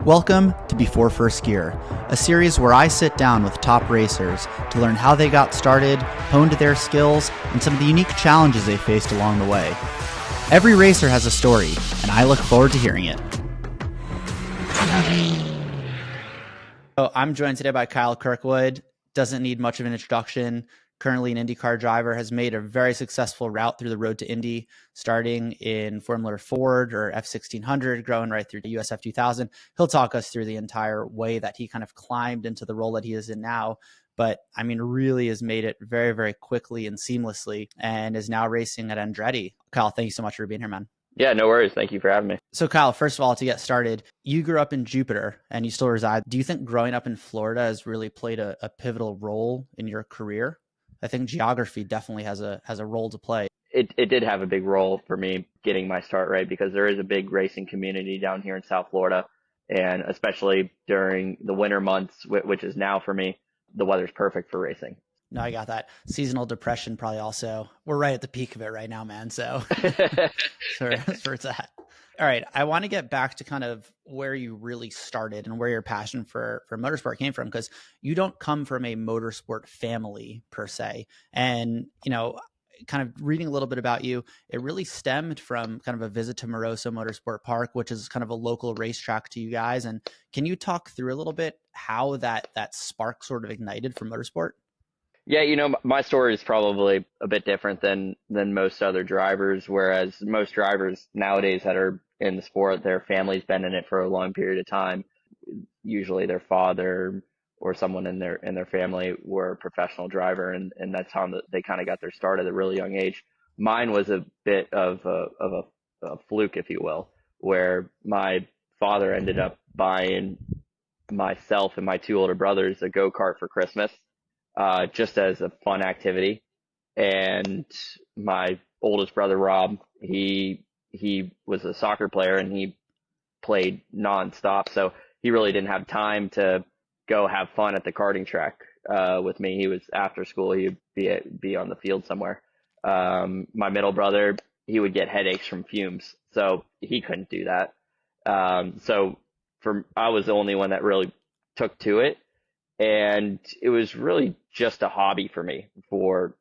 Welcome to Before First Gear, a series where I sit down with top racers to learn how they got started, honed their skills, and some of the unique challenges they faced along the way. Every racer has a story, and I look forward to hearing it. So I'm joined today by Kyle Kirkwood. Doesn't need much of an introduction. Currently an IndyCar driver, has made a very successful route through the road to Indy, starting in Formula Ford or F1600, growing right through to USF 2000. He'll talk us through the entire way that he kind of climbed into the role that he is in now. But I mean, really has made it very, very quickly and seamlessly, and is now racing at Andretti. Kyle, thank you so much for being here, man. Yeah, no worries. Thank you for having me. So Kyle, first of all, to get started, you grew up in Jupiter and you still reside. Do you think growing up in Florida has really played a pivotal role in your career? I think geography definitely has a role to play. It did have a big role for me getting my start right, because there is a big racing community down here in South Florida, and especially during the winter months, which is now for me, the weather's perfect for racing. No, I got that. Seasonal depression probably also. We're right at the peak of it right now, man. So for that. All right. I want to get back to kind of where you really started and where your passion for motorsport came from, because you don't come from a motorsport family per se. And, you know, kind of reading a little bit about you, it really stemmed from kind of a visit to Moroso Motorsport Park, which is kind of a local racetrack to you guys. And can you talk through a little bit how that spark sort of ignited for motorsport? Yeah, you know, my story is probably a bit different than most other drivers, whereas most drivers nowadays that are in the sport, their family's been in it for a long period of time. Usually their father or someone in their family were a professional driver, and that's how they kind of got their start at a really young age. Mine was a bit of a fluke, if you will, where my father ended up buying myself and my two older brothers a go-kart for Christmas. Just as a fun activity. And my oldest brother, Rob, he was a soccer player and he played nonstop. So he really didn't have time to go have fun at the karting track, with me. He was after school, he'd be on the field somewhere. My middle brother, he would get headaches from fumes, so he couldn't do that. So I was the only one that really took to it. And it was really just a hobby for me for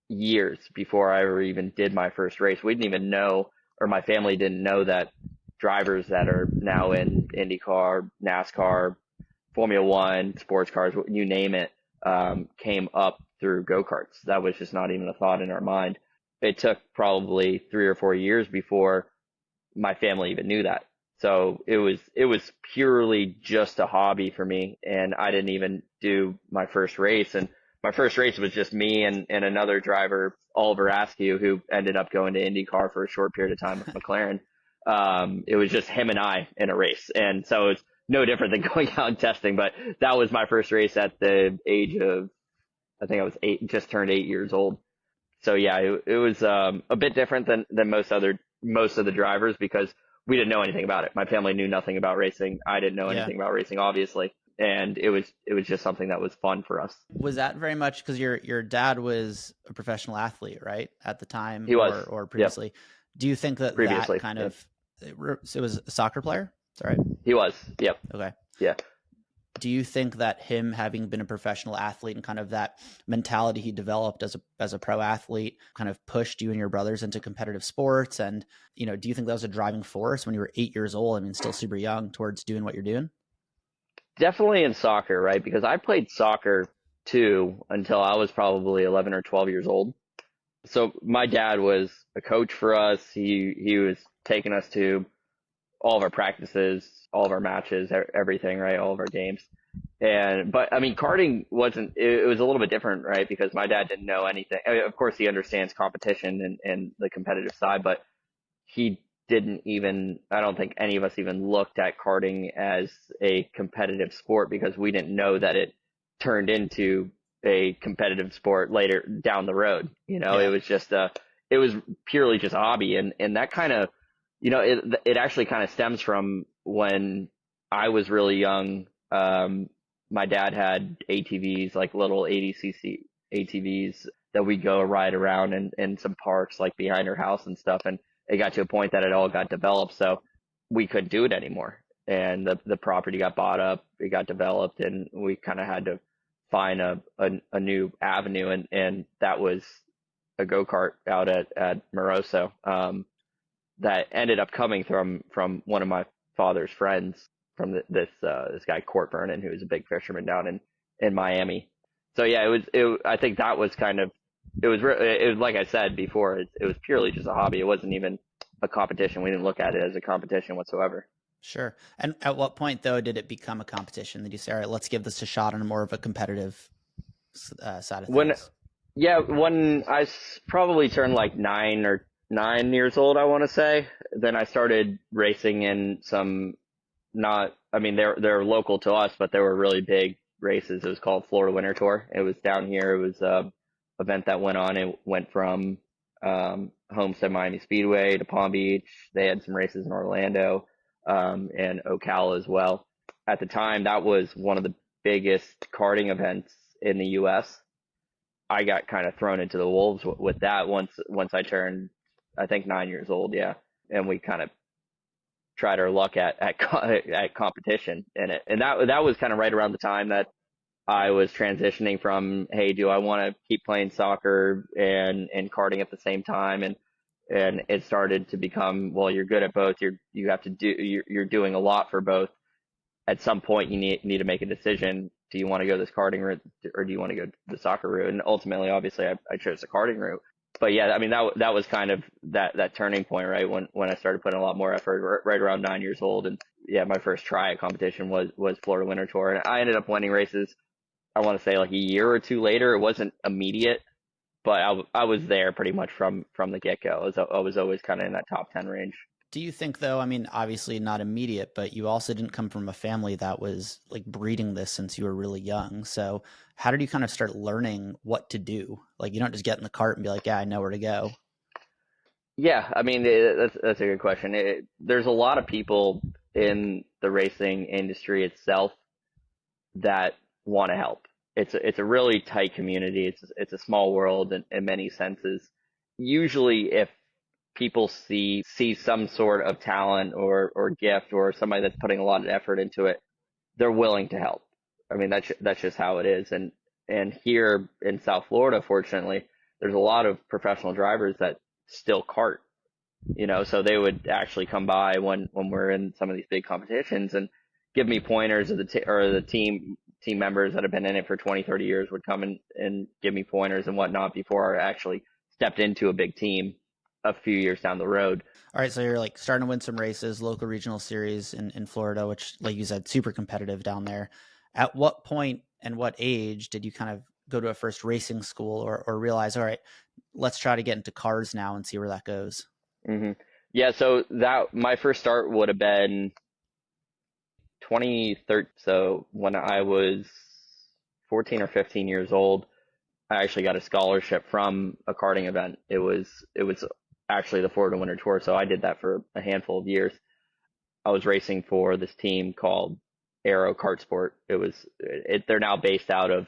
years before I ever even did my first race. We didn't even know, or my family didn't know, that drivers that are now in IndyCar, NASCAR, Formula One, sports cars, you name it, came up through go-karts. That was just not even a thought in our mind. It took probably 3 or 4 years before my family even knew that. So it was purely just a hobby for me, and I didn't even do my first race. And my first race was just me and another driver, Oliver Askew, who ended up going to IndyCar for a short period of time with McLaren. It was just him and I in a race, and so it's no different than going out and testing. But that was my first race at the age of, I think I was 8, just turned 8 years old. So yeah, it was a bit different than most of the drivers, because we didn't know anything about it. My family knew nothing about racing. I didn't know anything about racing, obviously. And it was just something that was fun for us. Was that very much because your dad was a professional athlete, right? At the time, he was, or previously. Yep. Do you think that kind of, it was a soccer player? Is that right? He was. Yep. Okay. Yeah. Do you think that him having been a professional athlete and kind of that mentality he developed as a pro athlete kind of pushed you and your brothers into competitive sports? And, you know, do you think that was a driving force when you were 8 years old? I mean, still super young, towards doing what you're doing? Definitely in soccer, right? Because I played soccer too until I was probably 11 or 12 years old. So my dad was a coach for us. He was taking us to all of our practices, all of our matches, everything, right? All of our games. But I mean, karting it was a little bit different, right? Because my dad didn't know anything. I mean, of course, he understands competition and the competitive side, but he didn't even, I don't think any of us even looked at karting as a competitive sport, because we didn't know that it turned into a competitive sport later down the road. You know, Yeah. It was just it was purely just a hobby. And that kind of, you know, it actually kind of stems from when I was really young. My dad had ATVs, like little 80cc ATVs that we'd go ride around in some parks, like behind our house and stuff. And it got to a point that it all got developed, so we couldn't do it anymore. and the property got bought up, it got developed, and we kind of had to find a new avenue, and that was a go-kart out at Moroso, that ended up coming from one of my father's friends, from this guy Court Vernon, who was a big fisherman down in Miami. So yeah, I think that was kind of, it was like I said before, it was purely just a hobby. It wasn't even a competition. We didn't look at it as a competition whatsoever. Sure. And at what point, though, did it become a competition? Did you say, all right, let's give this a shot on more of a competitive side of When things? Yeah, when probably turned like 9 years old, I want to say, then I started racing in some, not, I mean, they're local to us, but they were really big races. It was called Florida Winter Tour. It was down here. It was a event that went on. It went from Homestead Miami Speedway to Palm Beach. They had some races in Orlando, and Ocala as well. At the time, that was one of the biggest karting events in the U.S. I got kind of thrown into the wolves with that once I turned, I think, 9 years old. Yeah, and we kind of tried our luck at competition in it, and that was kind of right around the time that I was transitioning from, hey, do I want to keep playing soccer and karting at the same time, and it started to become, well, you're good at both. You have to do, you're doing a lot for both. At some point, you need to make a decision. Do you want to go this karting route, or do you want to go the soccer route? And ultimately, obviously, I chose the karting route. But yeah, I mean, that was kind of that turning point, right? When I started putting a lot more effort, right around 9 years old. And yeah, my first try at competition was Florida Winter Tour, and I ended up winning races, I want to say, like a year or two later. It wasn't immediate, but I was there pretty much from the get go. I was always kind of in that top 10 range. Do you think, though, I mean, obviously not immediate, but you also didn't come from a family that was like breeding this since you were really young. So how did you kind of start learning what to do? Like, you don't just get in the cart and be like, yeah, I know where to go. Yeah, I mean, that's a good question. There's a lot of people in the racing industry itself that want to help. It's a really tight community. It's a small world in many senses. Usually, if people see some sort of talent or gift, or somebody that's putting a lot of effort into it, they're willing to help. I mean, that's just how it is. And here in South Florida, fortunately, there's a lot of professional drivers that still kart, so they would actually come by when we're in some of these big competitions and give me pointers, or the team members that have been in it for 20, 30 years would come and give me pointers and whatnot before I actually stepped into a big team a few years down the road. All right, so you're like starting to win some races, local regional series in Florida, which, like you said, super competitive down there. At what point and what age did you kind of go to a first racing school, or realize, all right, let's try to get into cars now and see where that goes? hmm Yeah, so that my first start would have been 2013. So when I was 14 or 15 years old, I actually got a scholarship from a karting event. It was actually the Florida Winter Tour, so I did that for a handful of years. I was racing for this team called Aero Kart Sport. They're now based out of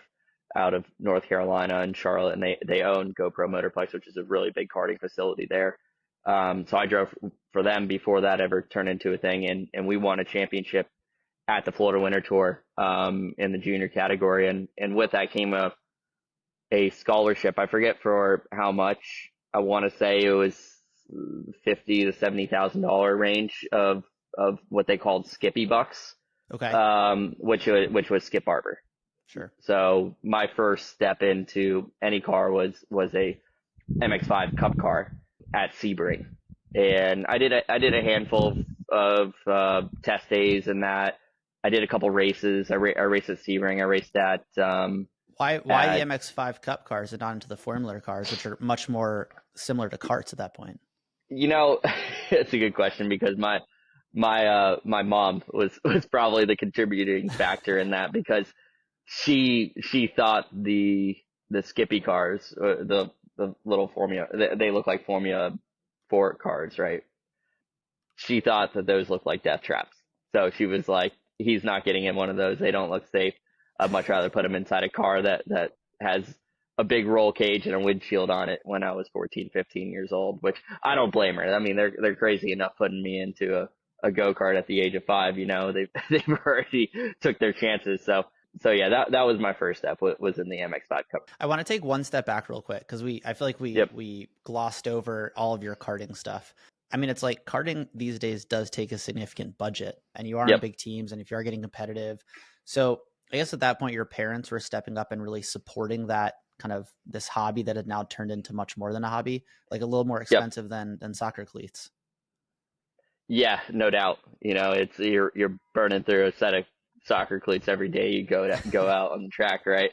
North Carolina and Charlotte, and they own GoPro Motorplex, which is a really big karting facility there. So I drove for them before that ever turned into a thing, and we won a championship at the Florida Winter Tour, in the junior category, and with that came a scholarship. I forget for how much. I want to say it was 50 to $70,000 range of what they called Skippy bucks, Okay, which was Skip Barber. sure. So my first step into any car was a MX-5 Cup car at Sebring, and I did a handful of test days, and that I did a couple races. I raced at Sebring. I raced Why the at MX5 Cup cars and not into the Formula cars, which are much more similar to karts at that point? you know it's a good question, because my mom was probably the contributing factor in that, because she thought the Skippy cars, the little Formula, they look like Formula 4 cars, right? She thought that those looked like death traps. So she was like, he's not getting in one of those. They don't look safe. I'd much rather put him inside a car that has a big roll cage and a windshield on it, when I was 14, 15 years old, which I don't blame her. I mean, they're crazy enough putting me into a go-kart at the age of 5, they've already took their chances. So yeah, that was my first step, was in the MX5 Cup. I want to take one step back real quick because I feel like Yep. we glossed over all of your karting stuff. I mean, it's like karting these days does take a significant budget, and you are on Yep. big teams, and if you are getting competitive, so I guess at that point your parents were stepping up and really supporting that kind of this hobby that had now turned into much more than a hobby, like a little more Yep. expensive than soccer cleats. Yeah, no doubt. It's you're burning through a set of soccer cleats every day you go out on the track, right?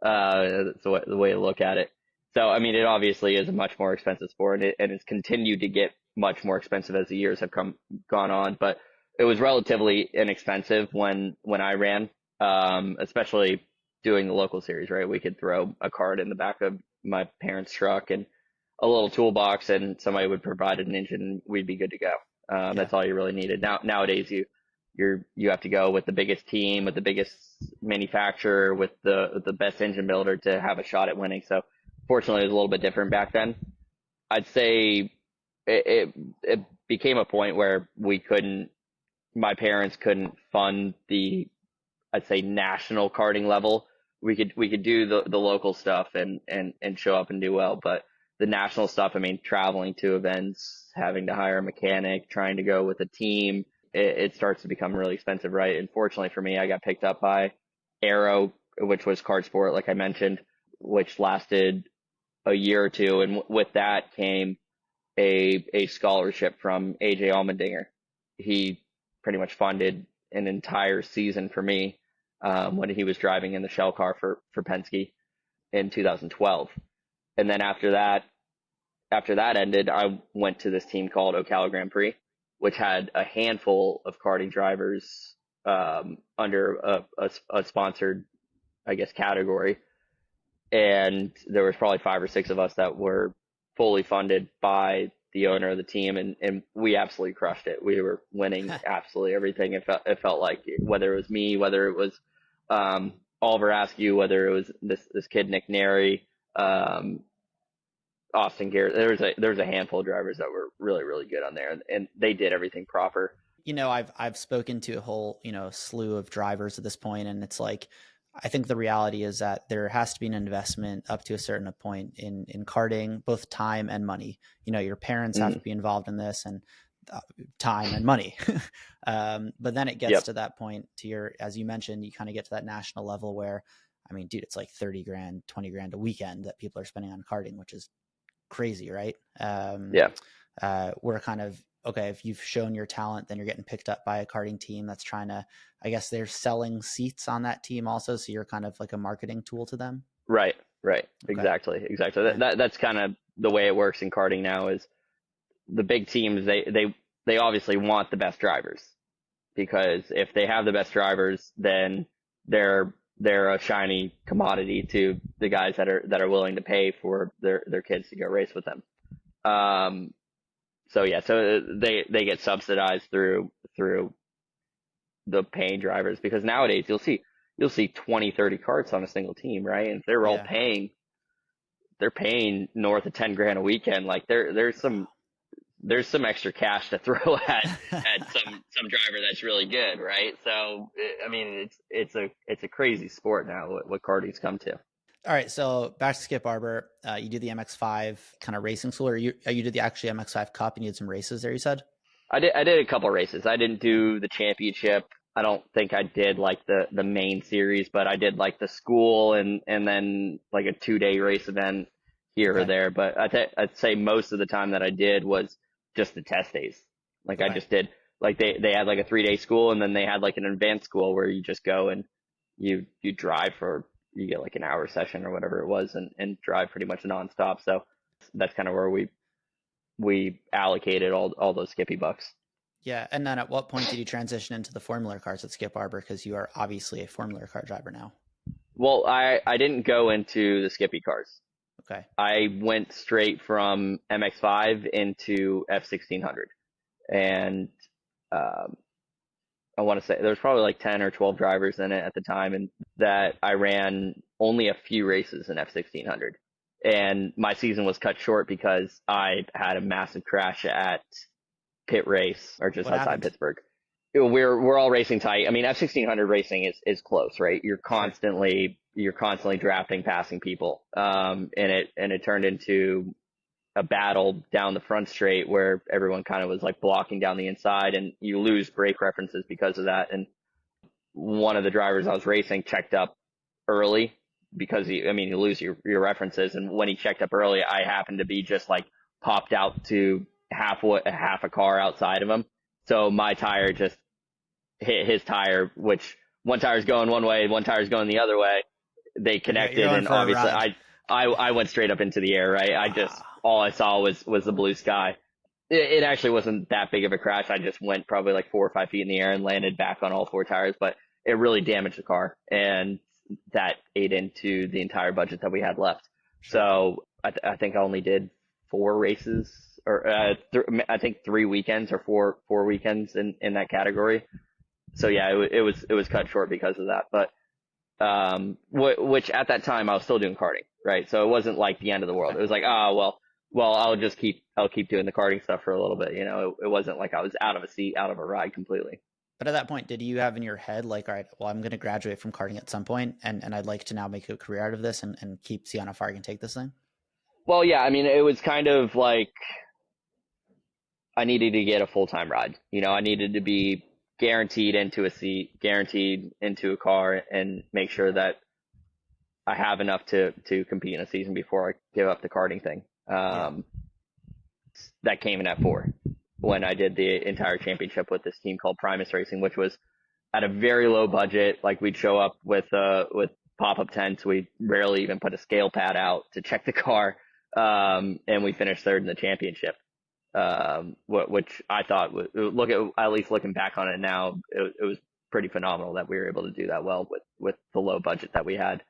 That's the way to look at it. So, I mean, it obviously is a much more expensive sport, and it's continued to get much more expensive as the years have gone on. But it was relatively inexpensive when I ran, especially doing the local series, right? We could throw a cart in the back of my parents' truck and a little toolbox, and somebody would provide an engine, and we'd be good to go. Yeah. That's all you really needed. Nowadays, you have to go with the biggest team, with the biggest manufacturer, with the best engine builder to have a shot at winning. So fortunately, it was a little bit different back then. I'd say it became a point where my parents couldn't fund I'd say national karting level. We could do the local stuff and show up and do well, but the national stuff, I mean, traveling to events, having to hire a mechanic, trying to go with a team, it starts to become really expensive, right? And fortunately for me, I got picked up by Aero, which was Kart Sport, like I mentioned, which lasted a year or two. And with that came a scholarship from AJ Allmendinger. He pretty much funded an entire season for me when he was driving in the shell car for Penske in 2012. And then after that ended, I went to this team called Ocala Grand Prix, which had a handful of karting drivers under a sponsored, I guess, category. And there was probably 5 or 6 of us that were fully funded by the owner of the team, and we absolutely crushed it. We were winning absolutely everything. It felt like, whether it was me, whether it was Oliver Askew, whether it was this kid Nick Neri, Austin Garrett. There was a handful of drivers that were really, really good on there, and they did everything proper. I've spoken to a whole, slew of drivers at this point, and it's like, I think the reality is that there has to be an investment up to a certain point in karting, both time and money. Your parents have to be involved in this, and time and money. But then it gets to that point as you mentioned, you kind of get to that national level where, I mean, dude, it's like 30 grand, 20 grand a weekend that people are spending on karting, which is crazy, right? We're kind of, okay, if you've shown your talent, then you're getting picked up by a karting team that's trying to, I guess they're selling seats on that team also, so you're kind of like a marketing tool to them. Right. Okay. Exactly. Yeah. That's kind of the way it works in karting now. Is the big teams, they obviously want the best drivers, because if they have the best drivers, then they're a shiny commodity to the guys that are willing to pay for their kids to go race with them. So they get subsidized through the paying drivers, because nowadays you'll see 20, 30 carts on a single team, right? And if they're all they're paying north of 10 grand a weekend. Like there's some extra cash to throw at some driver that's really good, right? So I mean, it's a crazy sport now, what karting's come to. All right, so back to Skip Barber. You did the MX5 kind of racing school, or you did the actually MX5 Cup, and you did some races there, you said? I did a couple races. I didn't do the championship. I don't think I did like the main series, but I did like the school and then like a 2-day race event here or there. But I'd say most of the time that I did was just the test days. Like I just did, like they had like a 3-day school, and then they had like an advanced school where you just go and you drive you get like an hour session or whatever it was, and drive pretty much nonstop. So that's kind of where we allocated all those Skippy bucks. Yeah, and then at what point did you transition into the Formula cars at Skip Barber? Because you are obviously a Formula car driver now. Well, I didn't go into the Skippy cars. Okay. I went straight from MX5 into F1600, and I want to say there was probably like 10 or 12 drivers in it at the time, and that I ran only a few races in F1600. And my season was cut short because I had a massive crash at pit race, or just What outside happened? Pittsburgh. We're all racing tight. I mean, F1600 racing is close, right? Sure. You're constantly drafting, passing people. And it turned into a battle down the front straight where everyone kind of was like blocking down the inside, and you lose brake references because of that. And one of the drivers I was racing checked up early because you lose your references. And when he checked up early, I happened to be just like popped out to half a car outside of him. So my tire just hit his tire, which one tire's going one way, one tire's going the other way. They You're connected, going and for a obviously ride. I went straight up into the air, right? Wow. All I saw was the blue sky. It actually wasn't that big of a crash. I just went probably like 4 or 5 feet in the air and landed back on all four tires, but it really damaged the car, and that ate into the entire budget that we had left. Sure. So I think I only did 4 races, or I think 3 weekends, or four weekends in that category. So yeah, it was cut short because of that. But which at that time I was still doing karting, right? So it wasn't like the end of the world. Okay. It was like, well, I'll keep doing the karting stuff for a little bit. It wasn't like I was out of a seat, out of a ride completely. But at that point, did you have in your head like, all right, well, I'm going to graduate from karting at some point, and I'd like to now make a career out of this and keep seeing how far I can take this thing? Well, yeah, I mean, it was kind of like I needed to get a full-time ride. I needed to be guaranteed into a seat, guaranteed into a car, and make sure that I have enough to compete in a season before I give up the karting thing. Yeah. That came in F4 when I did the entire championship with this team called Primus Racing, which was at a very low budget. Like, we'd show up with pop-up tents. We rarely even put a scale pad out to check the car. And we finished third in the championship. Which I thought at least looking back on it now, it was pretty phenomenal that we were able to do that well with the low budget that we had.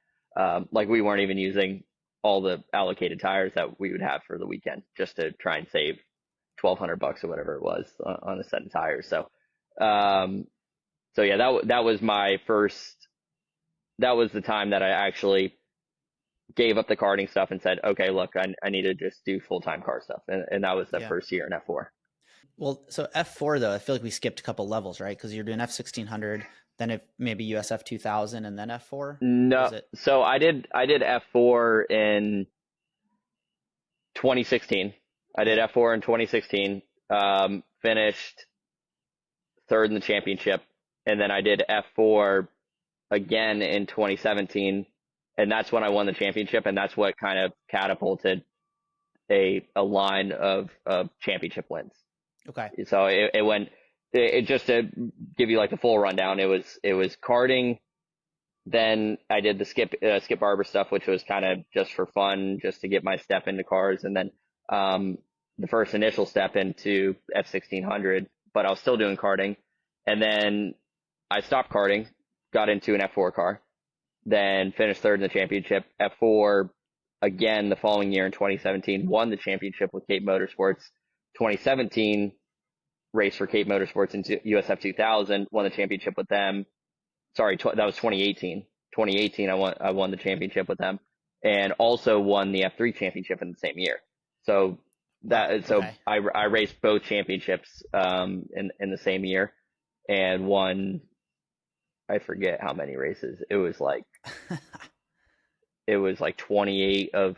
Like, we weren't even using all the allocated tires that we would have for the weekend just to try and save $1,200 or whatever it was on a set of tires. So yeah, that was my first. That was the time that I actually gave up the karting stuff and said, okay, look, I need to just do full-time car stuff. And that was the Yeah. first year in F4. Well, so F4 though, I feel like we skipped a couple levels, right? Because you're doing F1600, then if maybe USF 2000, and then F4. No, Was it? so I did F4 in 2016. I did F4 in 2016. Finished third in the championship, and then I did F4 again in 2017, and that's when I won the championship, and that's what kind of catapulted a line of championship wins. Okay. So it went. It just to give you like the full rundown. It was karting. Then I did the Skip Barber stuff, which was kind of just for fun, just to get my step into cars, and then the first initial step into F1600. But I was still doing karting, and then I stopped karting, got into an F4 car, then finished third in the championship. F4 again the following year in 2017, won the championship with Cape Motorsports. 2017 raced for Cape Motorsports into USF 2000, won the championship with them. Sorry, that was 2018. 2018, I won the championship with them, and also won the F3 championship in the same year. So Okay. I raced both championships in the same year, and won. I forget how many races. It was like 28 of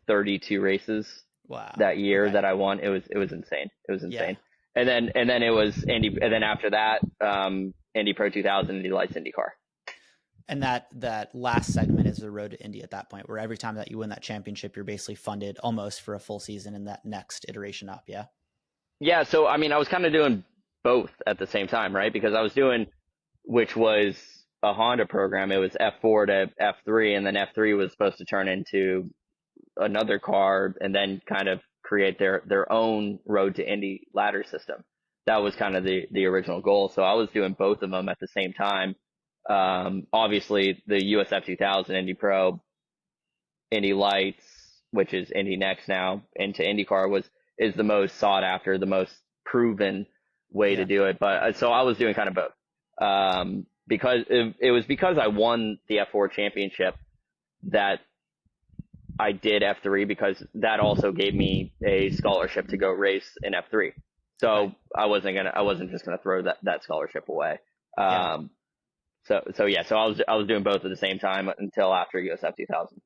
32 races Wow. that year Okay. that I won. It was insane. It was Yeah. insane. And then it was Indy. And then after that, Indy Pro 2000, Indy Lights, IndyCar. And that last segment is the road to Indy at that point, where every time that you win that championship, you're basically funded almost for a full season in that next iteration up. Yeah. Yeah. So I mean, I was kind of doing both at the same time, right? Because I was doing, which was a Honda program. It was F4 to F3, and then F3 was supposed to turn into another car and then kind of create their own road to Indy ladder system. That was kind of the original goal. So I was doing both of them at the same time. Obviously the USF 2000, Indy Pro, Indy Lights, which is Indy Next now, into IndyCar is the most sought after, the most proven way to Yeah. do it. But so I was doing kind of both. Because it was because I won the F4 championship that I did F3, because that also gave me a scholarship to go race in F3. So Okay. I wasn't just gonna throw that scholarship away. Yeah. Um, so I was doing both at the same time until after USF 2000.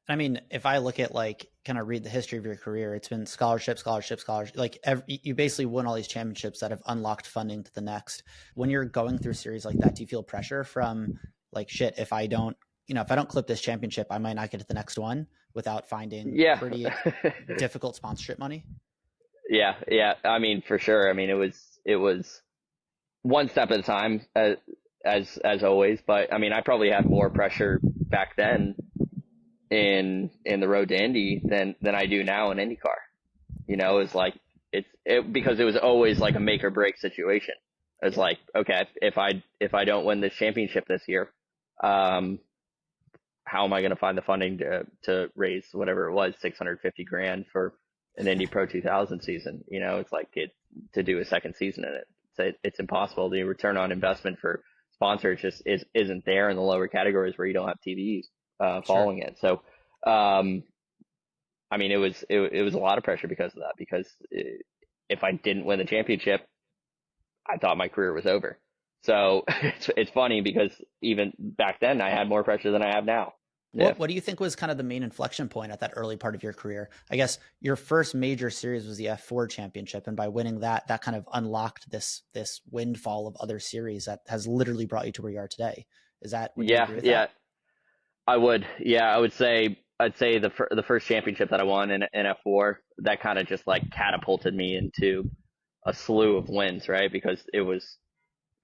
I mean, if I look at like kind of read the history of your career, it's been scholarship, scholarship, scholarship. Like you basically won all these championships that have unlocked funding to the next. When you're going through series like that, do you feel pressure from like shit? If I don't, if I don't clip this championship, I might not get to the next one without finding Yeah. pretty difficult sponsorship money. Yeah. I mean, for sure. I mean, it was one step at a time, as always. But I mean, I probably had more pressure back then in the road to Indy than I do now in IndyCar. It's like because it was always like a make or break situation. It's Yeah. like, okay, if I don't win this championship this year, um, how am I going to find the funding to raise whatever it was, 650 grand for an Indy Pro 2000 season? It's like to do a second season in it. It's impossible. The return on investment for sponsors just isn't there in the lower categories where you don't have TVs Sure. following it. So, um, I mean, it was a lot of pressure because of that. Because if I didn't win the championship, I thought my career was over. So it's funny because even back then I had more pressure than I have now. Yeah. What do you think was kind of the main inflection point at that early part of your career? I guess your first major series was the F4 championship, and by winning that, that kind of unlocked this windfall of other series that has literally brought you to where you are today. Would you Yeah, agree with yeah, that? I would. Yeah, I'd say the first championship that I won in F4, that kind of just like catapulted me into a slew of wins, right? Because it was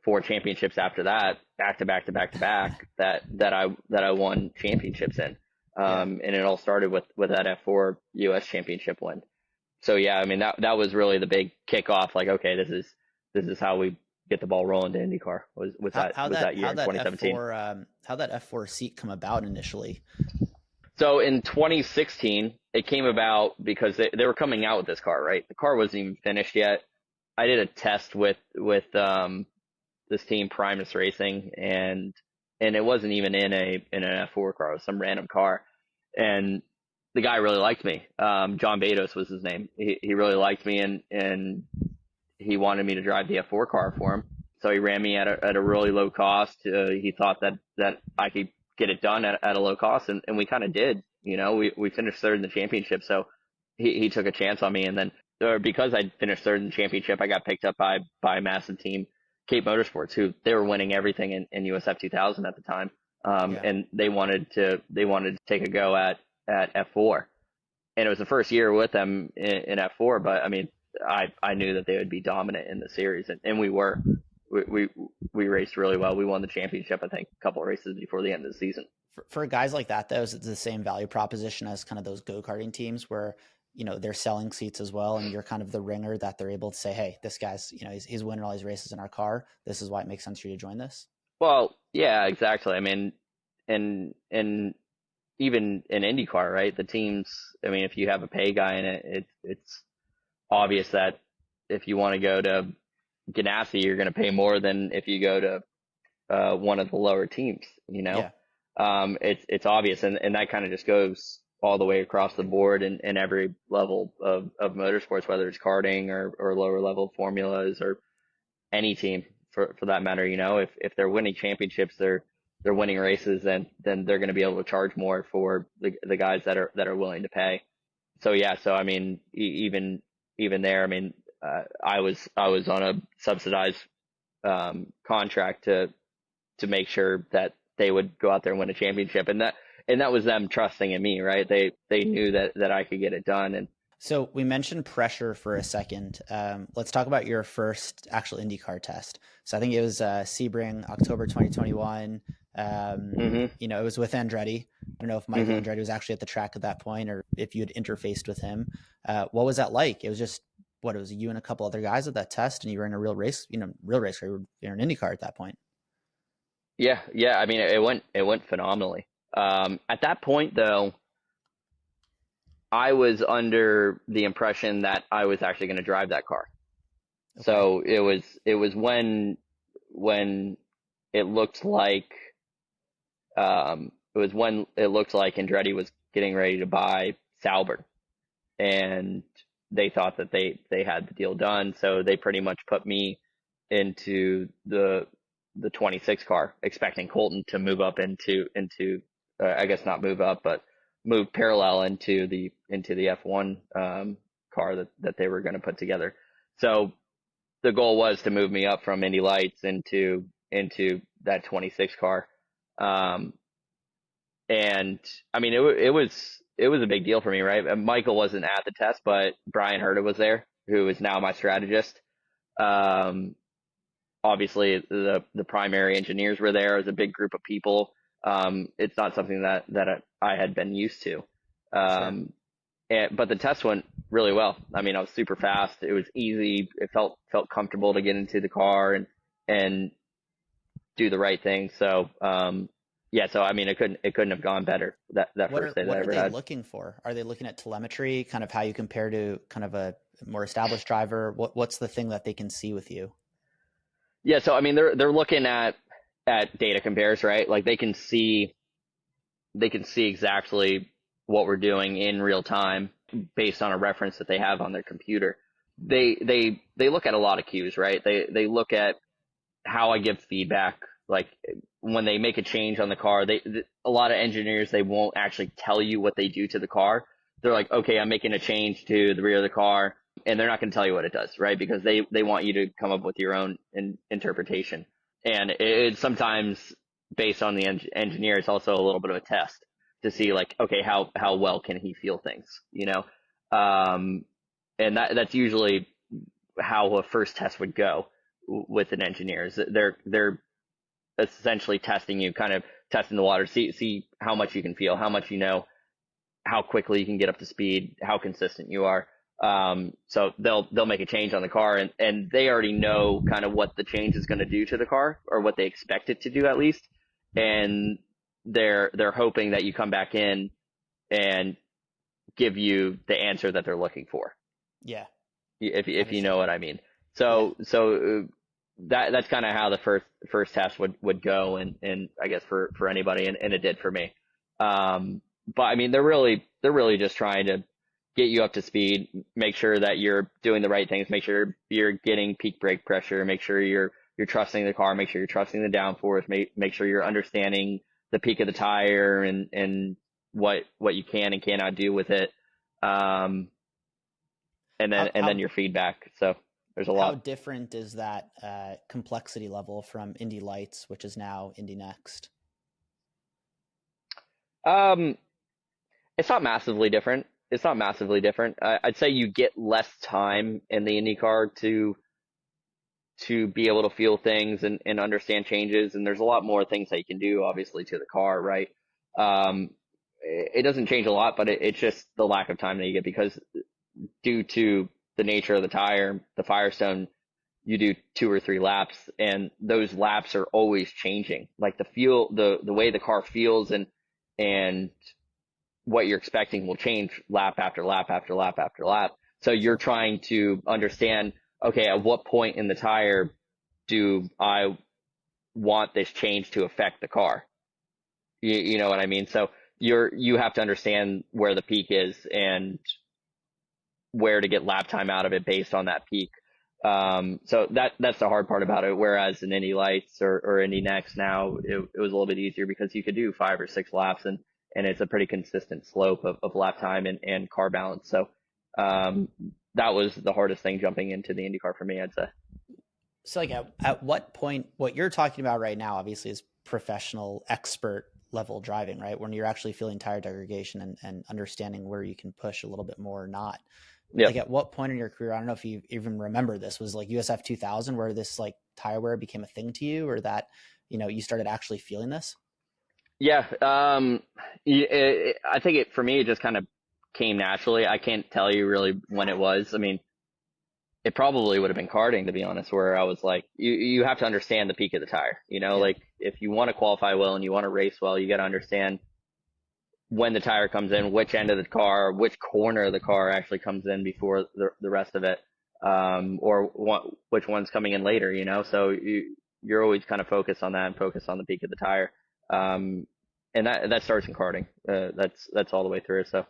four championships after that, back to back to back to back, that I won championships in. Yeah. And it all started with that F4 US championship win. So yeah, I mean that was really the big kickoff. Like, okay, this is how we get the ball rolling to IndyCar. Was How that how was that that year how in that 2017? F4 how that F4 seat come about initially? So in 2016, it came about because they were coming out with this car, right? The car wasn't even finished yet. I did a test with this team, Primus Racing, and it wasn't even in an F4 car. It was some random car, and the guy really liked me. John Bados was his name. He really liked me, and he wanted me to drive the F4 car for him. So he ran me at a really low cost. He thought that I could get it done at a low cost, and we kind of did. We finished third in the championship, so he took a chance on me, and then because I finished third in the championship, I got picked up by a massive team, Cape Motorsports, who they were winning everything in USF 2000 at the time, Yeah. and they wanted to take a go at F4, and it was the first year with them in F4. But I mean, I knew that they would be dominant in the series, and we were. We raced really well. We won the championship, I think, a couple of races before the end of the season. For guys like that, though, it's the same value proposition as kind of those go-karting teams where, they're selling seats as well. And you're kind of the ringer that they're able to say, hey, this guy's, he's winning all these races in our car. This is why it makes sense for you to join this. Well, yeah, exactly. I mean, and even in IndyCar, right? The teams. I mean, if you have a pay guy in it, it's obvious that if you want to go to Ganassi, you're going to pay more than if you go to one of the lower teams. Yeah. It's obvious, and that kind of just goes all the way across the board in every level of motorsports, whether it's karting or lower level formulas or any team for that matter. If they're winning championships, they're winning races, then they're going to be able to charge more for the guys that are willing to pay. So yeah, so I mean, even there, I mean, I was on a subsidized contract to make sure that they would go out there and win a championship, and that was them trusting in me, right? They knew that I could get it done, and So we mentioned pressure for a second. Let's talk about your first actual IndyCar test. So I think it was Sebring, October 2021. hmm It was with Andretti. I don't know if Michael hmm Andretti was actually at the track at that point or if you had interfaced with him. What was that like? It was just what it was you and a couple other guys at that test, and you were in a real race. Real race. You're in IndyCar at that point. yeah. I mean, it went phenomenally. At that point, though, I was under the impression that I was actually going to drive that car. Okay. So it was when it looked like Andretti was getting ready to buy Sauber, and they thought that they had the deal done. So they pretty much put me into the 26 car, expecting Colton to move up into I guess not move up, but move parallel into the F1 car that they were going to put together. So the goal was to move me up from Indy Lights into that 26 car. Um, and I mean, it was a big deal for me, right? And Michael wasn't at the test, but Brian Herta was there, who is now my strategist. Um, Obviously the primary engineers were there. It was a big group of people. It's not something that I had been used to. Sure. But the test went really well. I mean, I was super fast. It was easy. It felt comfortable to get into the car and do the right thing. So, yeah, so I mean, it couldn't have gone better that first day that What I are ever they had. looking for? Are they looking at telemetry, kind of how you compare to kind of a more established driver? What's the thing that they can see with you? Yeah, so I mean, they're looking at data compares, right? Like they can see exactly what we're doing in real time based on a reference that they have on their computer. They look at a lot of cues, right? They look at how I give feedback. Like when they make a change on the car, a lot of engineers, they won't actually tell you what they do to the car. They're like, okay, I'm making a change to the rear of the car, and they're not going to tell you what it does, right? Because they want you to come up with your own interpretation. And it's sometimes based on the engineer, it's also a little bit of a test to see like, okay, how well can he feel things, you know? Um, and that's usually how a first test would go with an engineer. Is they're essentially testing you, kind of testing the water, see how much you can feel, how much you know, how quickly you can get up to speed, how consistent you are. So they'll make a change on the car, and they already know kind of what the change is going to do to the car, or what they expect it to do at least, and they're hoping that you come back in and give you the answer that they're looking for, Yeah, if you know understood. what I mean. Yeah. So that's kind of how the first test would go, and I guess for anybody, and it did for me. But I mean, they're really just trying to get you up to speed, make sure that you're doing the right things, make sure you're getting peak brake pressure, make sure you're trusting the car, make sure you're trusting the downforce, make sure you're understanding the peak of the tire and what you can and cannot do with it. Um, How and then how your feedback. So there's a how lot. different is that complexity level from Indy Lights, which is now Indy Next? Um, it's not massively different. It's not massively different. I'd say you get less time in the IndyCar to be able to feel things and understand changes. And there's a lot more things that you can do, obviously, to the car, right? Um, it doesn't change a lot, but it's just the lack of time that you get because due to the nature of the tire, the Firestone, you do 2 or 3 laps, and those laps are always changing. Like the way the car feels and what you're expecting will change lap after lap after lap after lap. So you're Sure. trying to understand, okay, at what point in the tire do I want this change to affect the car? You know what I mean? So you have to understand where the peak is and where to get lap time out of it based on that peak. So that's the hard part about it. Whereas in Indy Lights or Indy Next now, it was a little bit easier because you could do 5 or 6 laps and it's a pretty consistent slope of lap time and car balance. So that was the hardest thing jumping into the IndyCar for me, I'd say. So, like, at what point, what you're talking about right now, obviously, is professional expert level driving, right? When you're actually feeling tire degradation and understanding where you can push a little bit more or not. Like, Yep. at what point in your career, I don't know if you even remember this, was like USF 2000, where this like tire wear became a thing to you, or that, you started actually feeling this? Yeah. I think for me, it just kind of came naturally. I can't tell you really when it was. I mean, it probably would have been karting, to be honest, where I was like, you have to understand the peak of the tire. Yeah. Like if you want to qualify well and you want to race well, you got to understand when the tire comes in, which end of the car, which corner of the car actually comes in before the rest of it, or which one's coming in later. So you're always kind of focused on that and focused on the peak of the tire. Um, and that starts in karting. That's all the way through. So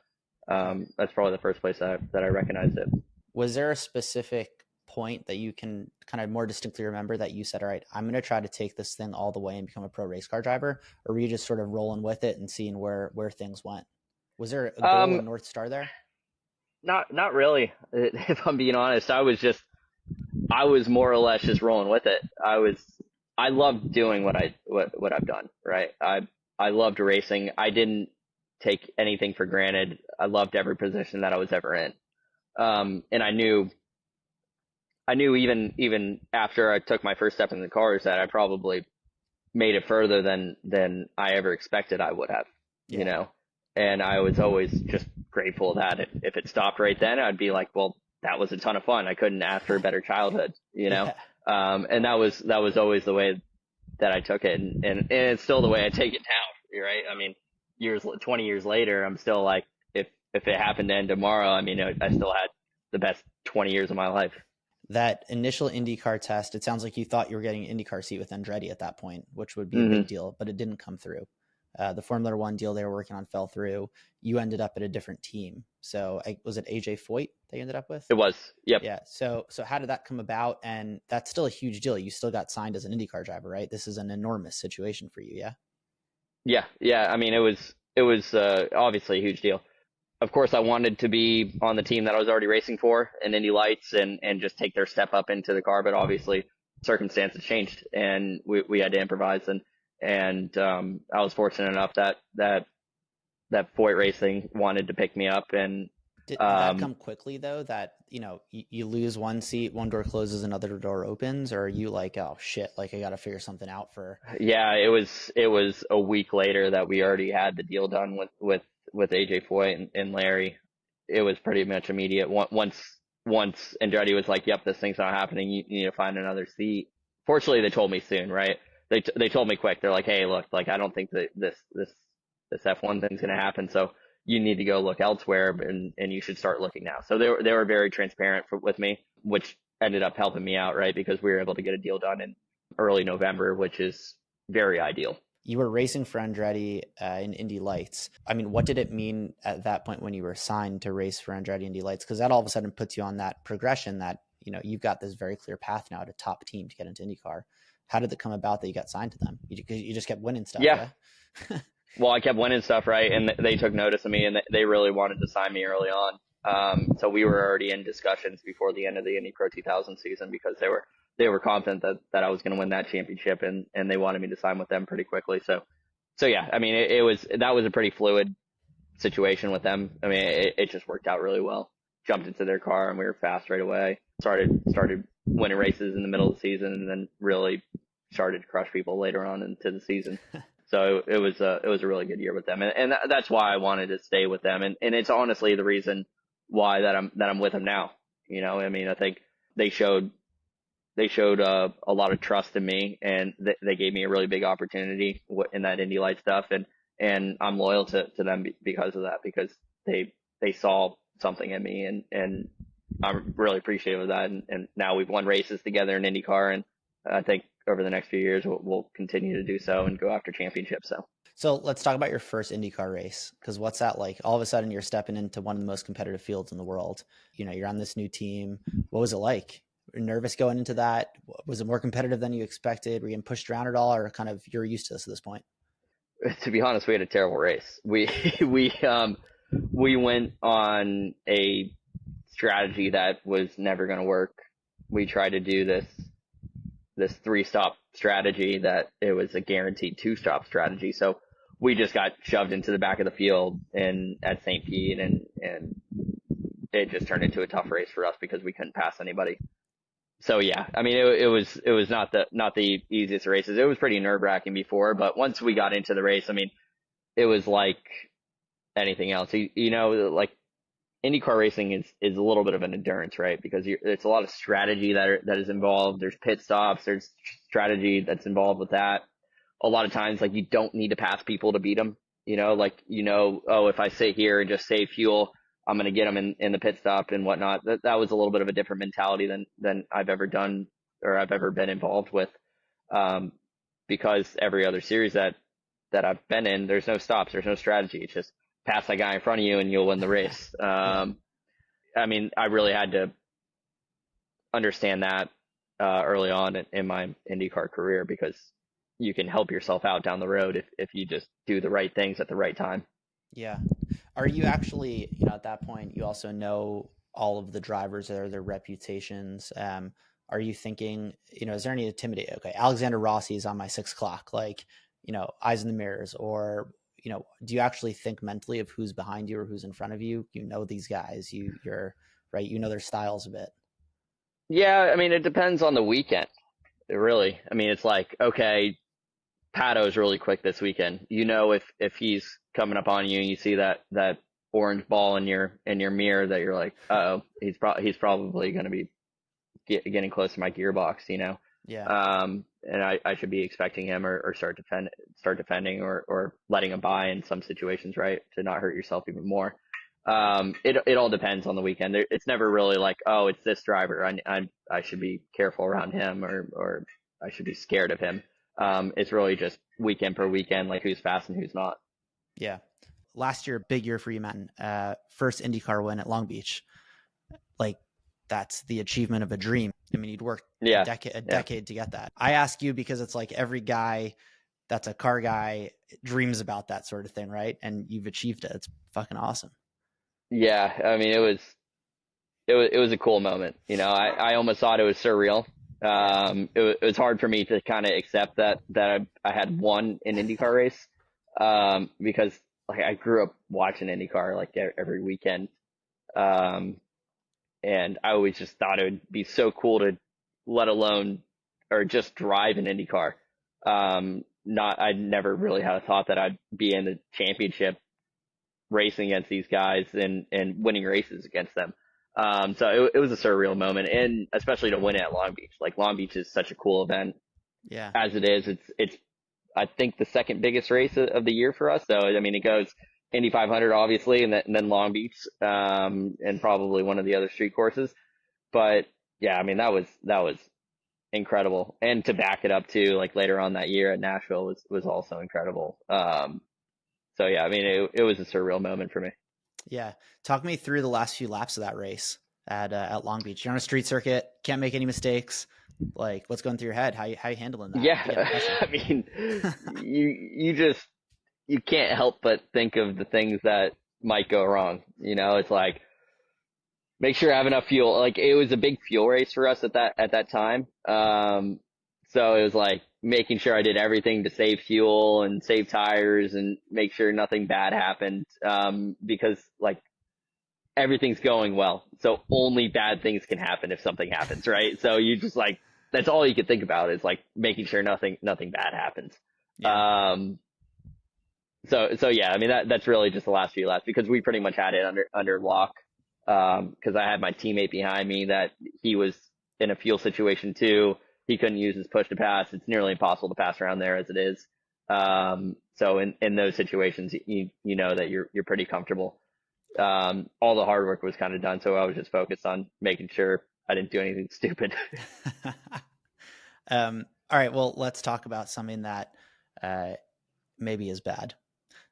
Yeah. that's probably the first place that I recognized it. Was there a specific point that you can kind of more distinctly remember that you said, all right, I'm going to try to take this thing all the way and become a pro race car driver? Or were you just sort of rolling with it and seeing where things went? Was there a goal, Um, a North Star there? not really. If I'm being honest, I was more or less just rolling with it. I loved doing what I've done, right? I loved racing. I didn't take anything for granted. I loved every position that I was ever in. And I knew even after I took my first step in the cars that I probably made it further than I ever expected I would have, you Yeah. know. And I was always just grateful that if it stopped right then, I'd be like, well, that was a ton of fun. I couldn't ask for a better childhood, you know. Yeah. And that was always the way that I took it, and it's still the way I take it now, right? I mean, 20 years later, I'm still like, if it happened to end tomorrow, I mean, I still had the best 20 years of my life. That initial IndyCar test, it sounds like you thought you were getting an IndyCar seat with Andretti at that point, which would be a Hmm. big deal, but it didn't come through. The Formula One deal they were working on fell through. You ended up at a different team. So was it AJ Foyt that you ended up with? It was, yep. Yeah. So how did that come about? And that's still a huge deal. You still got signed as an IndyCar driver, right? This is an enormous situation for you. Yeah. Yeah. I mean, it was obviously a huge deal. Of course, I wanted to be on the team that I was already racing for in Indy Lights and just take their step up into the car. But obviously, circumstances changed, and we had to improvise. And I was fortunate enough that Foyt Racing wanted to pick me up. And Did that come quickly though? That you lose one seat, one door closes, another door opens, or are you like, oh shit, like I got to figure something out for? yeah, it was a week later that we already had the deal done with AJ Foyt and Larry. It was pretty much immediate. Once Andretti was like, "Yep, this thing's not happening. You need to find another seat." Fortunately, they told me soon, right? They told me quick. They're like, "Hey, look, like I don't think that this F1 thing's gonna happen. So you need to go look elsewhere, and you should start looking now." So they were very transparent with me, which ended up helping me out, right? Because we were able to get a deal done in early November, which is very ideal. You were racing for Andretti in Indy Lights. I mean, what did it mean at that point when you were signed to race for Andretti Indy Lights? Because that all of a sudden puts you on that progression that you've got this very clear path now to top team to get into IndyCar. How did it come about that you got signed to them? You just kept winning stuff, Yeah. yeah. Well, I kept winning stuff, right? And they took notice of me, and they really wanted to sign me early on. So we were already in discussions before the end of the Indy Pro 2000 season because they were confident that I was going to win that championship, and they wanted me to sign with them pretty quickly. So yeah, I mean, that was a pretty fluid situation with them. I mean, it just worked out really well. Jumped into their car, and we were fast right away. Started winning races in the middle of the season, and then really started to crush people later on into the season. So it was a really good year with them, and that's why I wanted to stay with them, and it's honestly the reason why that I'm with them now. I mean, I think they showed a lot of trust in me, and they gave me a really big opportunity in that Indy Light stuff, and I'm loyal to them because of that, because they saw something in me, and I'm really appreciative of that, and now we've won races together in IndyCar, and I think over the next few years we'll continue to do so and go after championships. So let's talk about your first IndyCar race, because what's that like? All of a sudden, you're stepping into one of the most competitive fields in the world. You're on this new team. What was it like? Were you nervous going into that? Was it more competitive than you expected? Were you getting pushed around at all, or kind of you're used to this at this point? To be honest, we had a terrible race. We we went on a strategy that was never going to work. We tried to do this 3-stop strategy that it was a guaranteed 2-stop strategy. So we just got shoved into the back of the field and at St. Pete, and it just turned into a tough race for us because we couldn't pass anybody. So yeah, I mean, it was not the easiest races. It was pretty nerve-wracking before, but once we got into the race, I mean, it was like anything else. Like IndyCar racing is a little bit of an endurance, right? Because it's a lot of strategy that is involved. There's pit stops. There's strategy that's involved with that. A lot of times, like, you don't need to pass people to beat them. Oh, if I sit here and just save fuel, I'm going to get them in the pit stop and whatnot. That was a little bit of a different mentality than I've ever done or I've ever been involved with. Because every other series that I've been in, there's no stops. There's no strategy. It's just pass that guy in front of you and you'll win the race. Yeah. I mean, I really had to understand that early on in my IndyCar career, because you can help yourself out down the road if you just do the right things at the right time. Yeah. Are you actually, you know, at that point, you also know all of the drivers or their reputations? Are you thinking, you know, is there any intimidate? Okay, Alexander Rossi is on my 6 o'clock, like, you know, eyes in the mirrors, or, you know, do you actually think mentally of who's behind you or who's in front of you? You know these guys, you're right, you know their styles a bit. Yeah, I mean, it depends on the weekend, really. I mean, it's like, okay, Pato's really quick this weekend. You know, if he's coming up on you and you see that orange ball in your mirror, that you're like, oh, he's probably going to be getting close to my gearbox, you know. Yeah. And I should be expecting him, or start defending, or letting him by in some situations, right, to not hurt yourself even more. It all depends on the weekend. It's never really like, oh, it's this driver, I should be careful around him, or I should be scared of him. It's really just weekend per weekend, like who's fast and who's not. Yeah. Last year, big year for you, man. First IndyCar win at Long Beach. Like, that's the achievement of a dream. I mean, you'd worked Yeah, a yeah, decade to get that. I ask you because it's like every guy that's a car guy dreams about that sort of thing, right? And you've achieved it. It's fucking awesome. yeah. I mean, it was a cool moment. You know, I almost thought it was surreal. Yeah. It was hard for me to kind of accept that I had won an IndyCar race, because like I grew up watching IndyCar like every weekend, um, and I always just thought it would be so cool to, let alone, or just drive an IndyCar. Not I never really had a thought that I'd be in the championship racing against these guys, and winning races against them. So it was a surreal moment, and especially to win it at Long Beach. Like, Long Beach is such a cool event Yeah. as it is. It's I think the second biggest race of the year for us. So I mean, it goes Indy 500 obviously, and then Long Beach, and probably one of the other street courses. But yeah, I mean, that was incredible, and to back it up too, like later on that year at Nashville was also incredible. So yeah, I mean, it was a surreal moment for me. Yeah. Talk me through the last few laps of that race at Long Beach. You're on a street circuit, can't make any mistakes. Like, what's going through your head? How you handling that? You getting Yeah, pressure? I mean, you can't help but think of the things that might go wrong. You know, it's like, make sure I have enough fuel. Like, it was a big fuel race for us at that time. So it was like making sure I did everything to save fuel and save tires and make sure nothing bad happened. Because like everything's going well, so only bad things can happen if something happens, right? So you just like, that's all you can think about, is like making sure nothing bad happens. Yeah. Um, so yeah, I mean, that's really just the last few laps, because we pretty much had it under lock. Because I had my teammate behind me that he was in a fuel situation too. He couldn't use his push to pass. It's nearly impossible to pass around there as it is. So in those situations, you know that you're pretty comfortable. All the hard work was kind of done, so I was just focused on making sure I didn't do anything stupid. All right. Well, let's talk about something that uh, maybe is bad.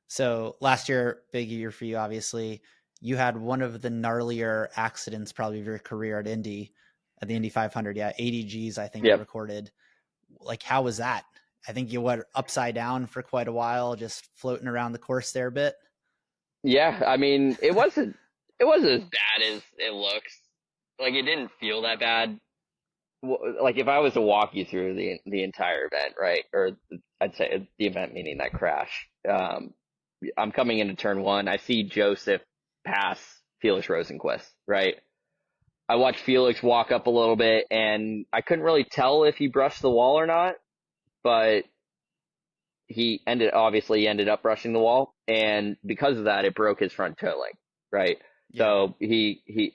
So last year, big year for you, obviously. You had one of the gnarlier accidents probably of your career at Indy, at the Indy 500. Yeah, 80 Gs, I think you Yep. recorded. Like, how was that? I think you went upside down for quite a while, just floating around the course there a bit. Yeah, I mean, it wasn't as bad as it looks. Like, it didn't feel that bad. Like, if I was to walk you through the entire event, right? Or I'd say the event meaning that crash. I'm coming into turn one. I see Joseph pass Felix Rosenquist, right? I watched Felix walk up a little bit, and I couldn't really tell if he brushed the wall or not, but he ended up brushing the wall, and because of that, it broke his front toe leg, right? Yeah. So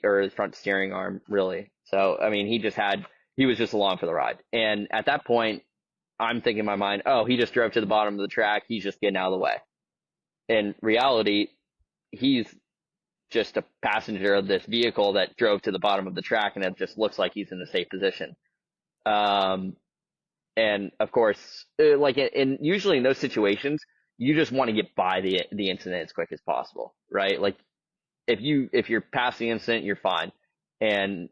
or his front steering arm, really. So I mean, he was just along for the ride, and at that point, I'm thinking in my mind, oh, he just drove to the bottom of the track, he's just getting out of the way. In reality, he's just a passenger of this vehicle that drove to the bottom of the track, and it just looks like he's in a safe position. Um, and of course, like usually in those situations, you just want to get by the incident as quick as possible, right? Like, if you're past the incident, you're fine. And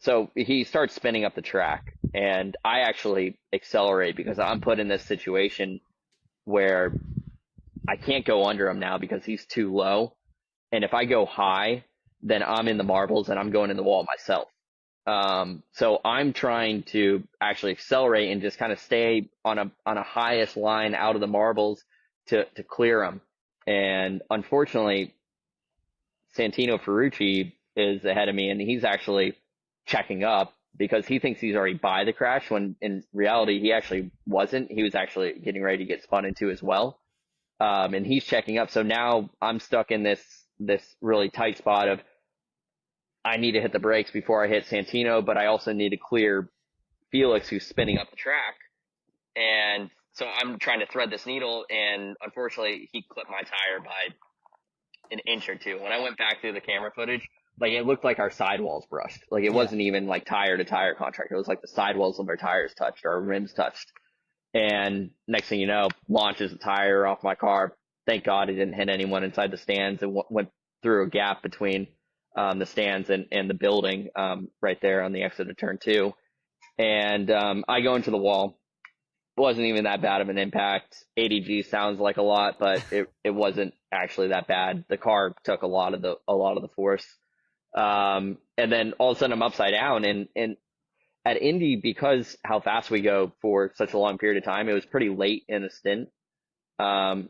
So he starts spinning up the track, and I actually accelerate because I'm put in this situation where I can't go under him now because he's too low. And if I go high, then I'm in the marbles and I'm going in the wall myself. So I'm trying to actually accelerate and just kind of stay on a highest line out of the marbles to clear him. And unfortunately, Santino Ferrucci is ahead of me, and he's actually checking up because he thinks he's already by the crash when in reality he actually wasn't. He was actually getting ready to get spun into as well. And he's checking up. So now I'm stuck in this really tight spot of I need to hit the brakes before I hit Santino, but I also need to clear Felix, who's spinning up the track. And so I'm trying to thread this needle, and unfortunately, he clipped my tire by an inch or two. When I went back through the camera footage, like it looked like our sidewalls brushed. Like it Yeah. wasn't even like tire to tire contact. It was like the sidewalls of our tires touched, our rims touched. And next thing you know, launches a tire off my car. Thank God it didn't hit anyone inside the stands. It went through a gap between the stands and the building right there on the exit of turn two. And I go into the wall. It wasn't even that bad of an impact. ADG sounds like a lot, but it wasn't actually that bad. The car took a lot of the force. And then all of a sudden I'm upside down, and at Indy, because how fast we go for such a long period of time, it was pretty late in the stint. Um,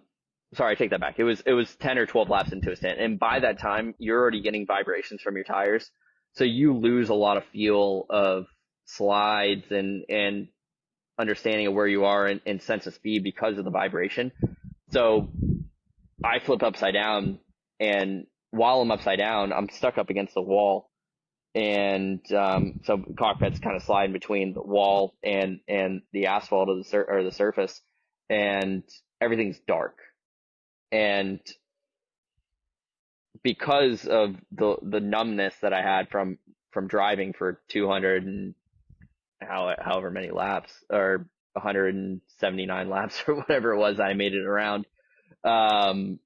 Sorry, I take that back. It was 10 or 12 laps into a stint, and by that time, you're already getting vibrations from your tires, so you lose a lot of feel of slides and understanding of where you are and sense of speed because of the vibration. So I flip upside down, and while I'm upside down, I'm stuck up against the wall, and so cockpit's kind of sliding between the wall and the asphalt of the surface, and everything's dark. And because of the numbness that I had from driving for 200 and however many laps, or 179 laps or whatever it was, I made it around. Um,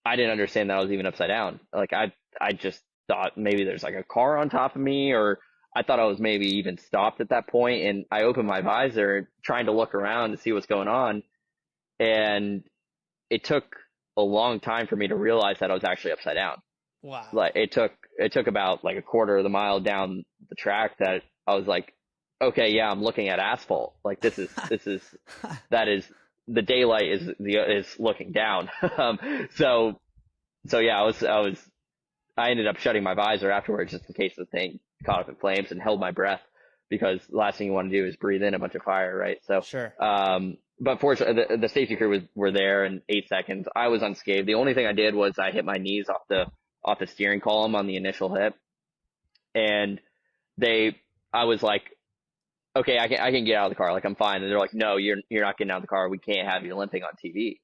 I didn't understand that I was even upside down. Like I just thought maybe there's like a car on top of me, or I thought I was maybe even stopped at that point. And I opened my visor trying to look around to see what's going on. And it took a long time for me to realize that I was actually upside down. Wow. Like it took about like a quarter of the mile down the track that I was like, okay, yeah, I'm looking at asphalt. Like that is the daylight is looking down. So yeah, I ended up shutting my visor afterwards just in case the thing caught up in flames, and held my breath because the last thing you want to do is breathe in a bunch of fire, right? So, Sure. but fortunately, the safety crew were there in 8 seconds. I was unscathed. The only thing I did was I hit my knees off the steering column on the initial hit, and I was like, okay, I can get out of the car. Like I'm fine. And they're like, no, you're not getting out of the car. We can't have you limping on TV.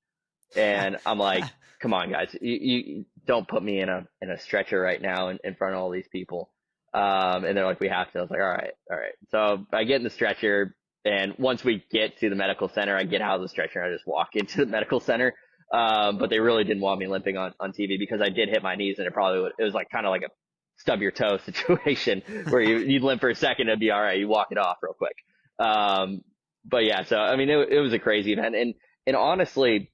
And I'm like, come on, guys, you don't put me in a stretcher right now in front of all these people. And they're like, we have to. I was like, all right. So I get in the stretcher, and once we get to the medical center, I get out of the stretcher and I just walk into the medical center. But they really didn't want me limping on TV because I did hit my knees, and it was like kind of like a stub your toe situation where you'd limp for a second, it'd be all right. You walk it off real quick. But yeah, so I mean, it was a crazy event, and honestly,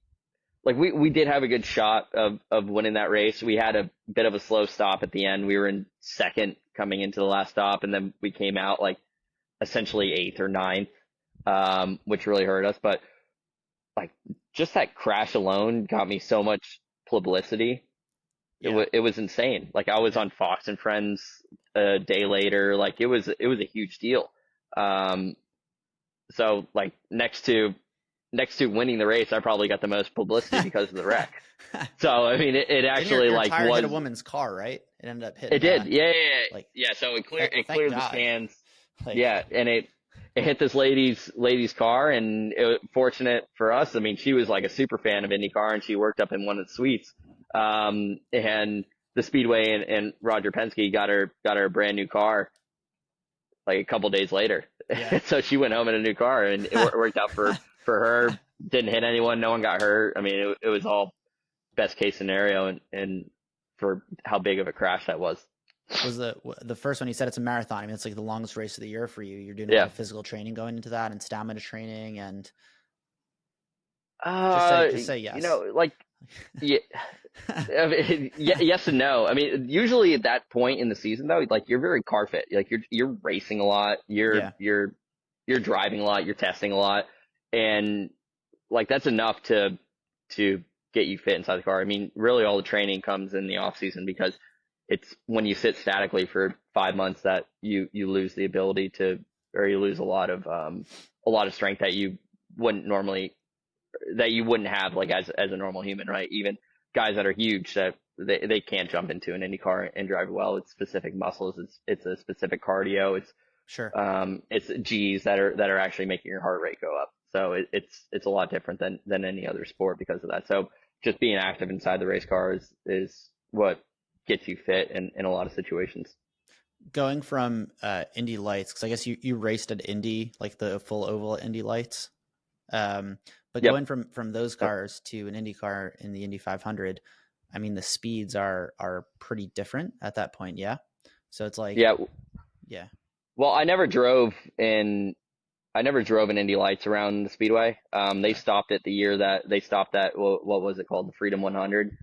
like we did have a good shot of winning that race. We had a bit of a slow stop at the end. We were in second coming into the last stop, and then we came out like essentially eighth or ninth, which really hurt us. But like just that crash alone got me so much publicity. Yeah. It was insane. Like I was Yeah. on Fox and Friends a day later. Like it was a huge deal. Um, so like next to winning the race, I probably got the most publicity because of the wreck. So I mean, it Didn't actually your like tire hit a was. woman's car, right? It ended up It hitting did, yeah. like Yeah. So it thank cleared the God. stands, Like yeah, and it hit this lady's car, and fortunate for us. I mean, she was like a super fan of IndyCar, and she worked up in one of the suites. And the Speedway and Roger Penske got her a brand new car like a couple days later. yeah. So she went home in a new car, and it worked out for her. Didn't hit anyone. No one got hurt. I mean, it was all best case scenario, and for how big of a crash that was. Was the first one you said it's a marathon? I mean, it's like the longest race of the year for you. You're doing a lot Yeah. of physical training going into that and stamina training, and Uh, just say you yes. know, like, yeah, I mean, yes and no. I mean, usually at that point in the season though, like you're very car fit. Like you're racing a lot, Yeah, you're driving a lot, you're testing a lot, and like that's enough to get you fit inside the car. I mean, really all the training comes in the off season because it's when you sit statically for 5 months that you lose the ability to, or you lose a lot of strength that you wouldn't normally, that you wouldn't have like as a normal human, right? Even guys that are huge, that they can't jump into an Indy car and drive well. It's specific muscles. It's a specific cardio. sure. It's G's that are actually making your heart rate go up. So it's a lot different than any other sport because of that. So just being active inside the race car is what gets you fit in a lot of situations. Going from Indy Lights, because I guess you raced at Indy, like the full oval at Indy Lights. Um, but Yep. going from those Yep. cars to an Indy car in the Indy 500, I mean the speeds are pretty different at that point. Yeah, so it's like Yeah. yeah, Well, I never drove in Indy Lights around the Speedway. They okay, stopped it the year that they stopped that. What was it called? The Freedom 100.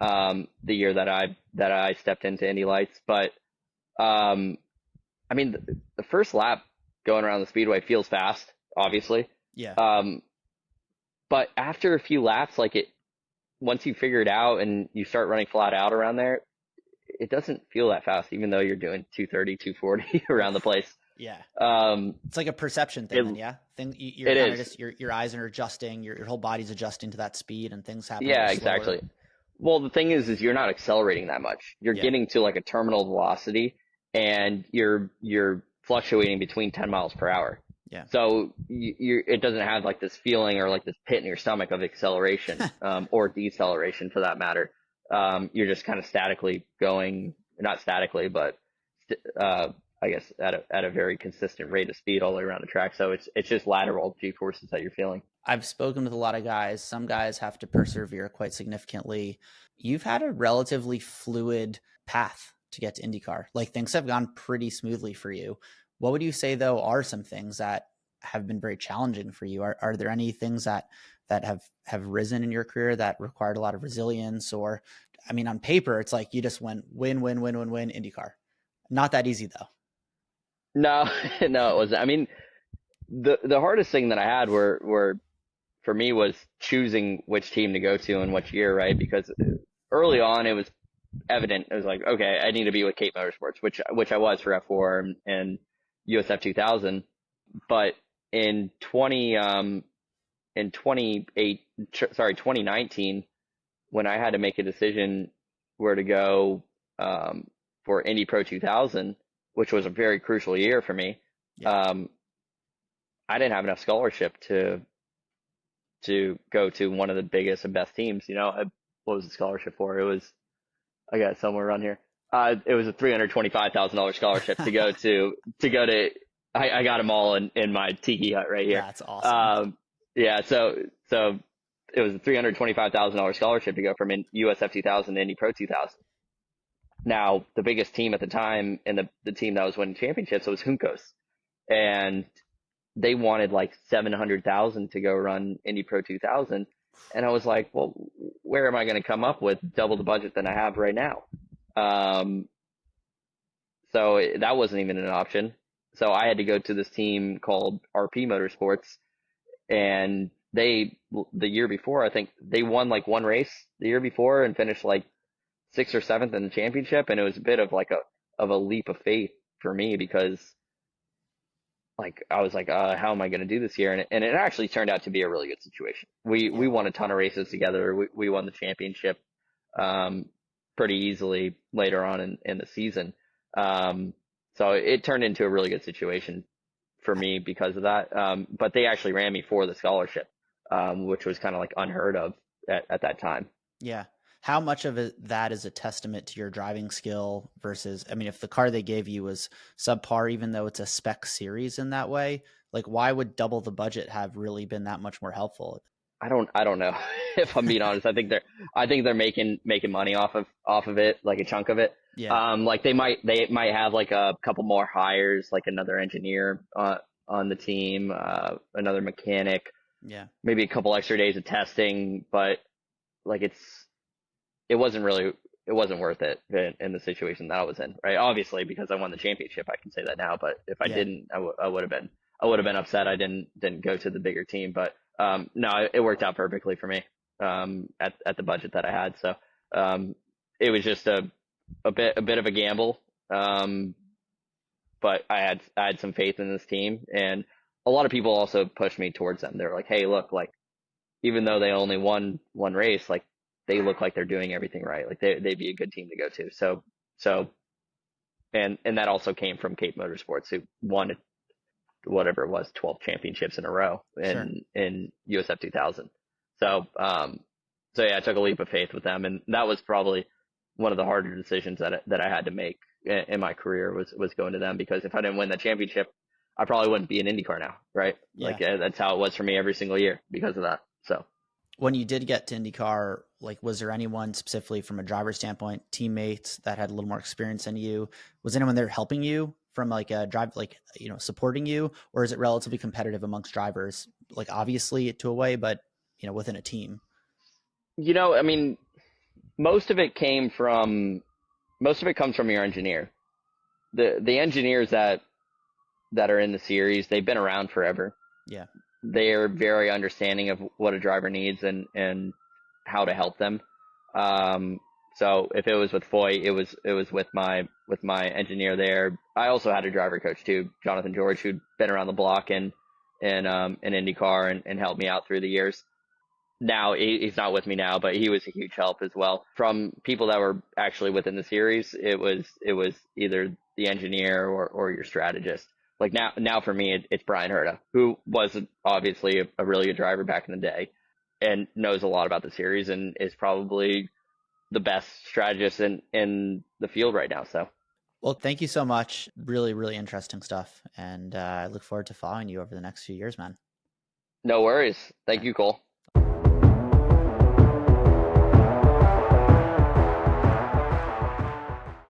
The year that I stepped into Indy Lights. But um, I mean, the first lap going around the Speedway feels fast, obviously. yeah. Um, but after a few laps, like it, once you figure it out and you start running flat out around there, it doesn't feel that fast, even though you're doing 230, 240 around the Oof. place. Yeah. Um, It's like a perception thing it then, yeah. You're it kind of is. just your eyes are adjusting, your whole body's adjusting to that speed, and things happen a little Yeah, slower. exactly. Well, the thing is you're not accelerating that much. You're Yeah, getting to like a terminal velocity, and you're fluctuating between 10 miles per hour. yeah. So it doesn't have like this feeling or like this pit in your stomach of acceleration, or deceleration for that matter. You're just kind of statically going, not statically, but uh, I guess at a very consistent rate of speed all the way around the track. So it's just lateral G forces that you're feeling. I've spoken with a lot of guys. Some guys have to persevere quite significantly. You've had a relatively fluid path to get to IndyCar. Like things have gone pretty smoothly for you. What would you say though are some things that have been very challenging for you? Are there any things that have risen in your career that required a lot of resilience? Or I mean, on paper, it's like you just went win, win, win, win, win, IndyCar. Not that easy though. No, no, it wasn't. I mean, the hardest thing that I had were for me was choosing which team to go to and which year, right? Because early on it was evident. It was like, okay, I need to be with Cape Motorsports, which I was for F4 and USF 2000. But in 2019, when I had to make a decision where to go for Indy Pro 2000, which was a very crucial year for me, Yeah. um, I didn't have enough scholarship to go to one of the biggest and best teams. What was the scholarship for? I got it somewhere around here. It was a $325,000 scholarship to go to. I got them all in my tiki hut right here. That's awesome. Um, yeah, so it was a $325,000 scholarship to go from USF 2000 to Indy Pro 2000. Now, the biggest team at the time and the team that was winning championships was Juncos, and they wanted like 700,000 to go run Indy Pro 2000. And I was like, well, where am I going to come up with double the budget than I have right now? Um, so that wasn't even an option. So I had to go to this team called RP Motorsports, and the year before, I think they won like one race the year before and finished like sixth or seventh in the championship. And it was a bit of like of a leap of faith for me because like I was like, how am I going to do this year? And it actually turned out to be a really good situation. We Yeah. won a ton of races together. We won the championship um, pretty easily later on in the season. Um, so it turned into a really good situation for me because of that. But they actually ran me for the scholarship, which was kind of like unheard of at that time. Yeah. How much of that is a testament to your driving skill versus, I mean, if the car they gave you was subpar, even though it's a spec series in that way, like why would double the budget have really been that much more helpful? I don't know if I'm being honest. I think they're making money off of it, like a chunk of it. Yeah. Like they might have like a couple more hires, like another engineer on the team, another mechanic, Yeah. maybe a couple extra days of testing, but like it wasn't really it wasn't worth it in the situation that I was in, right? Obviously, because I won the championship, I can say that now. But if I Yeah. didn't, I would have been upset. I didn't go to the bigger team, but no, it worked out perfectly for me at the budget that I had. So it was just a bit of a gamble, but I had some faith in this team, and a lot of people also pushed me towards them. They're like, hey, look, like even though they only won one race, like they look like they're doing everything right. Like they'd be a good team to go to. So and that also came from Cape Motorsports, who won whatever it was, 12 championships in a row Sure. in USF 2000. So so yeah, I took a leap of faith with them, and that was probably one of the harder decisions that I had to make in my career was going to them, because if I didn't win that championship, I probably wouldn't be in IndyCar now, right? Yeah. Like that's how it was for me every single year because of that. So. When you did get to IndyCar, like, was there anyone specifically from a driver standpoint, teammates that had a little more experience than you? Was anyone there helping you from like a drive, like, supporting you, or is it relatively competitive amongst drivers? Like, obviously to a way, but within a team. I mean, most of it most of it comes from your engineer. The engineers that are in the series, they've been around forever. Yeah. They are very understanding of what a driver needs and how to help them. Um, so if it was with Foy, it was with my engineer there. I also had a driver coach too, Jonathan George, who'd been around the block in IndyCar and helped me out through the years. Now he's not with me now, but he was a huge help as well. From people that were actually within the series, it was either the engineer or your strategist. Like now for me, it's Brian Herta, who was obviously a really good driver back in the day and knows a lot about the series and is probably the best strategist in the field right now. So Well, thank you so much. Really, really interesting stuff. And I look forward to following you over the next few years, man. no worries. Thank Yeah. you, Cole.